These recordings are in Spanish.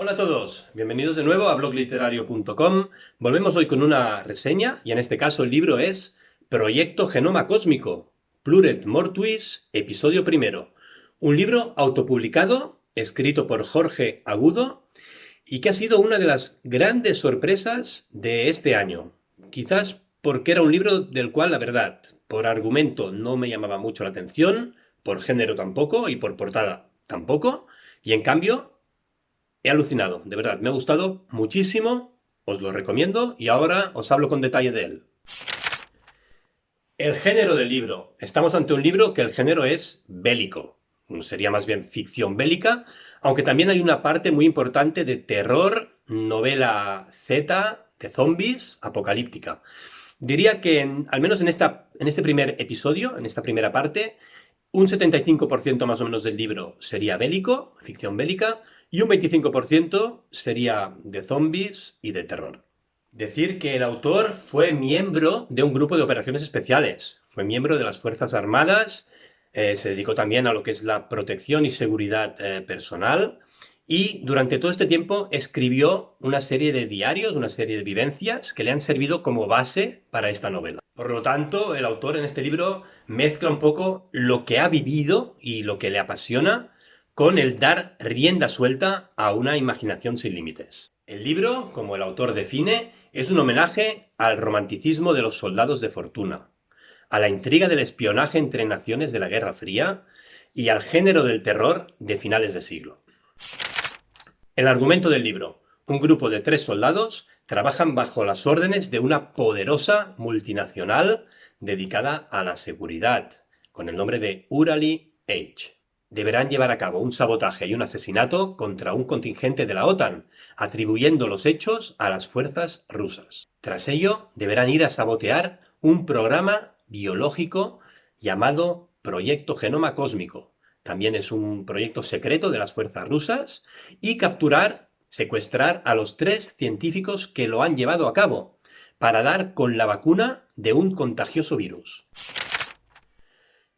Hola a todos, bienvenidos de nuevo a blogliterario.com. Volvemos hoy con una reseña y en este caso el libro es Proyecto Genoma Cósmico, Pluret Mortuis, episodio primero. Un libro autopublicado, escrito por Jorge Agudo y que ha sido una de las grandes sorpresas de este año. Quizás porque era un libro del cual, la verdad, por argumento no me llamaba mucho la atención, por género tampoco y por portada tampoco, y en cambio he alucinado, de verdad, me ha gustado muchísimo, os lo recomiendo y ahora os hablo con detalle de él. El género del libro. Estamos ante un libro que el género es bélico. Sería más bien ficción bélica, aunque también hay una parte muy importante de terror, novela Z, de zombies, apocalíptica. Diría que, al menos en este primer episodio, en esta primera parte, un 75% más o menos del libro sería bélico, ficción bélica, y un 25% sería de zombies y de terror. Decir que el autor fue miembro de un grupo de operaciones especiales, fue miembro de las Fuerzas Armadas, se dedicó también a lo que es la protección y seguridad personal, y durante todo este tiempo escribió una serie de diarios, una serie de vivencias que le han servido como base para esta novela. Por lo tanto, el autor en este libro mezcla un poco lo que ha vivido y lo que le apasiona con el dar rienda suelta a una imaginación sin límites. El libro, como el autor define, es un homenaje al romanticismo de los soldados de fortuna, a la intriga del espionaje entre naciones de la Guerra Fría y al género del terror de finales de siglo. El argumento del libro. Un grupo de 3 soldados trabajan bajo las órdenes de una poderosa multinacional dedicada a la seguridad, con el nombre de Urali H. Deberán llevar a cabo un sabotaje y un asesinato contra un contingente de la OTAN, atribuyendo los hechos a las fuerzas rusas. Tras ello, deberán ir a sabotear un programa biológico llamado Proyecto Genoma Cósmico. También es un proyecto secreto de las fuerzas rusas, y capturar, secuestrar a los 3 científicos que lo han llevado a cabo, para dar con la vacuna de un contagioso virus.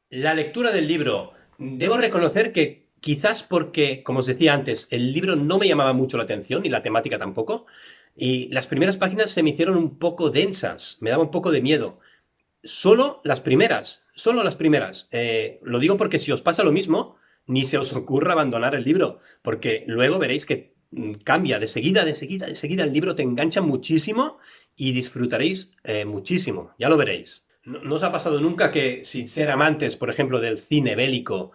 La lectura del libro. Debo reconocer que quizás porque, como os decía antes, el libro no me llamaba mucho la atención y la temática tampoco, y las primeras páginas se me hicieron un poco densas, me daba un poco de miedo. Solo las primeras, solo las primeras. Lo digo porque si os pasa lo mismo, ni se os ocurra abandonar el libro, porque luego veréis que cambia de seguida, el libro te engancha muchísimo y disfrutaréis muchísimo, ya lo veréis. ¿No os ha pasado nunca que, sin ser amantes, por ejemplo, del cine bélico,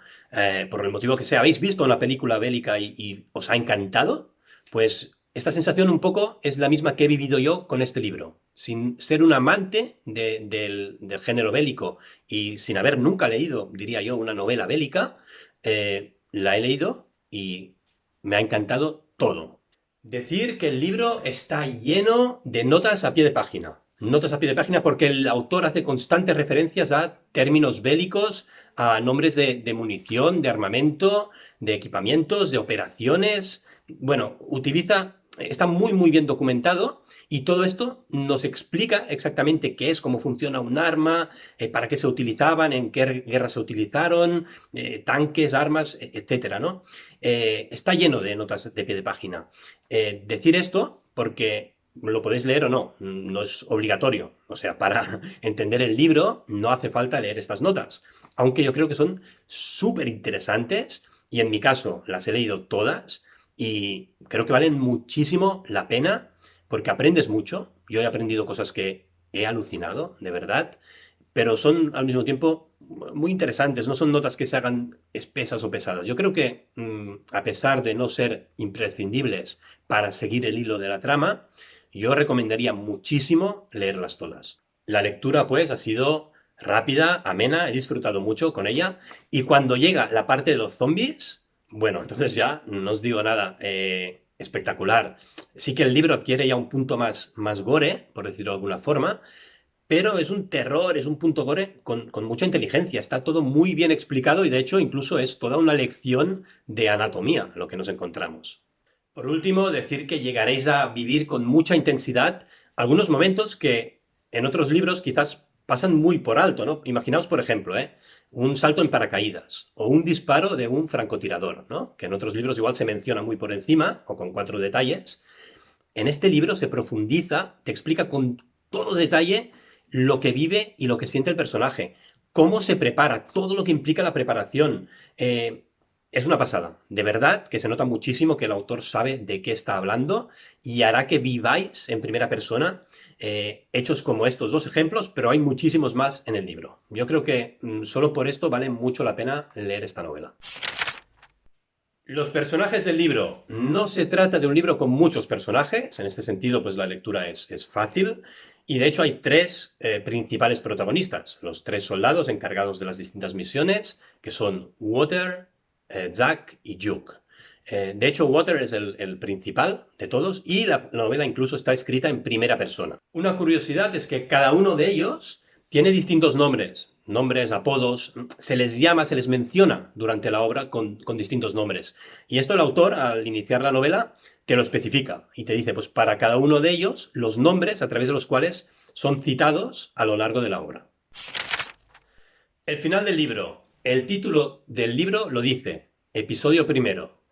por el motivo que sea, habéis visto una película bélica y os ha encantado? Pues esta sensación un poco es la misma que he vivido yo con este libro. Sin ser un amante del género bélico y sin haber nunca leído, diría yo, una novela bélica, la he leído y me ha encantado todo. Decir que el libro está lleno de notas a pie de página. Notas a pie de página porque el autor hace constantes referencias a términos bélicos, a nombres de munición, de armamento, de equipamientos, de operaciones. Bueno, está muy bien documentado, y todo esto nos explica exactamente qué es, cómo funciona un arma, para qué se utilizaban, en qué guerra se utilizaron, tanques, armas, etcétera, ¿no? Está lleno de notas de pie de página. Decir esto porque lo podéis leer o no, no es obligatorio. O sea, para entender el libro no hace falta leer estas notas, aunque yo creo que son súper interesantes y en mi caso las he leído todas y creo que valen muchísimo la pena porque aprendes mucho. Yo he aprendido cosas que he alucinado, de verdad, pero son al mismo tiempo muy interesantes, no son notas que se hagan espesas o pesadas. Yo creo que, a pesar de no ser imprescindibles para seguir el hilo de la trama, yo recomendaría muchísimo leerlas todas. La lectura, pues, ha sido rápida, amena, he disfrutado mucho con ella, y cuando llega la parte de los zombies, bueno, entonces ya no os digo nada, espectacular. Sí que el libro adquiere ya un punto más gore, por decirlo de alguna forma, pero es un terror, es un punto gore con mucha inteligencia. Está todo muy bien explicado y de hecho incluso es toda una lección de anatomía lo que nos encontramos. Por último, decir que llegaréis a vivir con mucha intensidad algunos momentos que en otros libros quizás pasan muy por alto, ¿no? Imaginaos, por ejemplo, un salto en paracaídas o un disparo de un francotirador, ¿no? Que en otros libros igual se menciona muy por encima o con 4 detalles. En este libro se profundiza, te explica con todo detalle lo que vive y lo que siente el personaje, cómo se prepara, todo lo que implica la preparación. Es una pasada. De verdad que se nota muchísimo que el autor sabe de qué está hablando y hará que viváis en primera persona hechos como estos dos ejemplos, pero hay muchísimos más en el libro. Yo creo que solo por esto vale mucho la pena leer esta novela. Los personajes del libro. No se trata de un libro con muchos personajes, en este sentido pues la lectura es fácil, y de hecho hay tres principales protagonistas, los tres soldados encargados de las distintas misiones, que son Water, Zack y Juke. De hecho, Water es el principal de todos y la novela incluso está escrita en primera persona. Una curiosidad es que cada uno de ellos tiene distintos nombres, apodos, se les llama, se les menciona durante la obra con distintos nombres. Y esto el autor, al iniciar la novela, te lo especifica y te dice, pues para cada uno de ellos, los nombres a través de los cuales son citados a lo largo de la obra. El final del libro. El título del libro lo dice, episodio primero.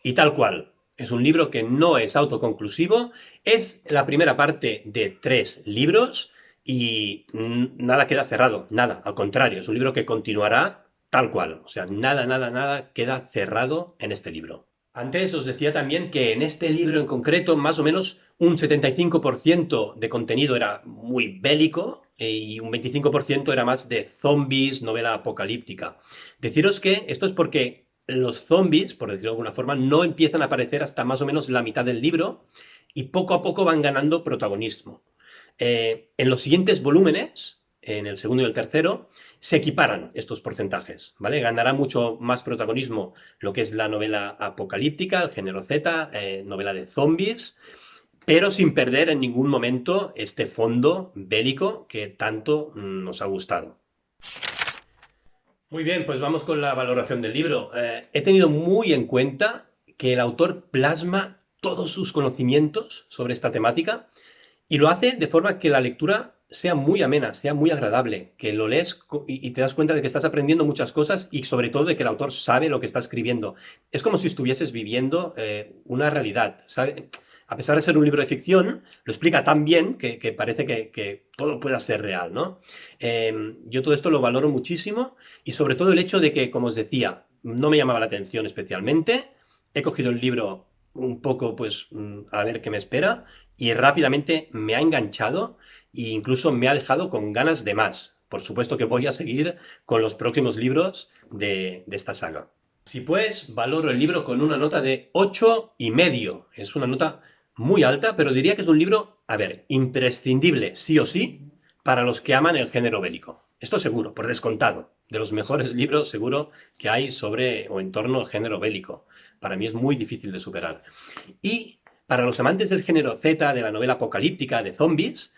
Y tal cual. Es un libro que no es autoconclusivo, es la primera parte de 3 libros y nada queda cerrado, nada, al contrario, es un libro que continuará tal cual, o sea, nada queda cerrado en este libro. Antes os decía también que en este libro en concreto, más o menos un 75% de contenido era muy bélico y un 25% era más de zombies, novela apocalíptica. Deciros que esto es porque los zombies, por decirlo de alguna forma, no empiezan a aparecer hasta más o menos la mitad del libro y poco a poco van ganando protagonismo. En los siguientes volúmenes, en el segundo y el tercero, se equiparan estos porcentajes, ¿vale? Ganará mucho más protagonismo lo que es la novela apocalíptica, el género Z, novela de zombies, pero sin perder en ningún momento este fondo bélico que tanto nos ha gustado. Muy bien, pues vamos con la valoración del libro. He tenido muy en cuenta que el autor plasma todos sus conocimientos sobre esta temática y lo hace de forma que la lectura sea muy amena, sea muy agradable, que lo lees y te das cuenta de que estás aprendiendo muchas cosas y sobre todo de que el autor sabe lo que está escribiendo. Es como si estuvieses viviendo una realidad, ¿sabe? A pesar de ser un libro de ficción, lo explica tan bien que parece que todo pueda ser real, ¿no? Yo todo esto lo valoro muchísimo y sobre todo el hecho de que, como os decía, no me llamaba la atención especialmente. He cogido el libro un poco, pues, a ver qué me espera y rápidamente me ha enganchado e incluso me ha dejado con ganas de más. Por supuesto que voy a seguir con los próximos libros de esta saga. Si pues, valoro el libro con una nota de 8,5. Es una nota muy alta, pero diría que es un libro, a ver, imprescindible, sí o sí, para los que aman el género bélico. Esto seguro, por descontado. De los mejores libros seguro que hay sobre o en torno al género bélico. Para mí es muy difícil de superar. Y para los amantes del género Z, de la novela apocalíptica, de zombies,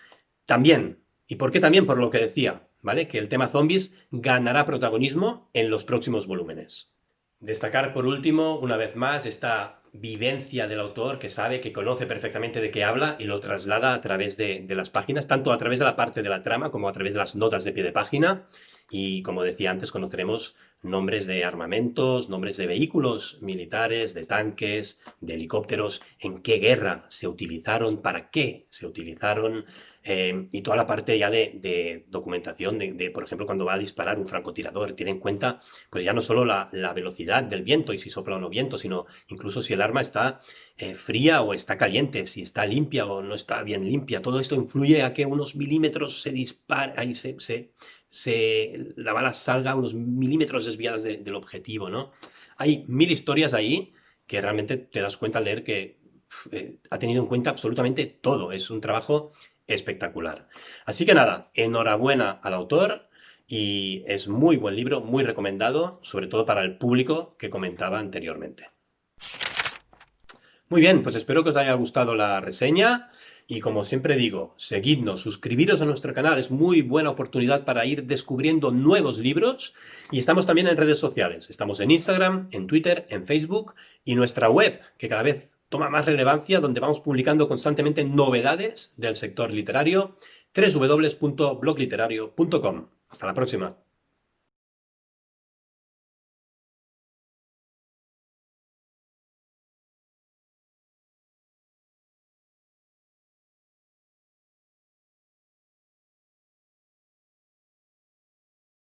también. ¿Y por qué también? Por lo que decía, ¿vale? Que el tema zombies ganará protagonismo en los próximos volúmenes. Destacar por último, una vez más, esta vivencia del autor que sabe, que conoce perfectamente de qué habla y lo traslada a través de las páginas, tanto a través de la parte de la trama como a través de las notas de pie de página. Y como decía antes, conoceremos nombres de armamentos, nombres de vehículos militares, de tanques, de helicópteros, en qué guerra se utilizaron, para qué se utilizaron, y toda la parte ya de documentación de, por ejemplo, cuando va a disparar un francotirador, tiene en cuenta pues ya no solo la velocidad del viento y si sopla o no viento, sino incluso si el arma está fría o está caliente, si está limpia o no está bien limpia. Todo esto influye a que unos milímetros se dispara y la bala salga unos milímetros desviadas del objetivo, ¿no? Hay 1000 historias ahí que realmente te das cuenta al leer que ha tenido en cuenta absolutamente todo. Es un trabajo espectacular. Así que nada, enhorabuena al autor y es muy buen libro, muy recomendado, sobre todo para el público que comentaba anteriormente. Muy bien, pues espero que os haya gustado la reseña. Y como siempre digo, seguidnos, suscribiros a nuestro canal, es muy buena oportunidad para ir descubriendo nuevos libros. Y estamos también en redes sociales, estamos en Instagram, en Twitter, en Facebook y nuestra web, que cada vez toma más relevancia, donde vamos publicando constantemente novedades del sector literario, www.blogliterario.com. Hasta la próxima.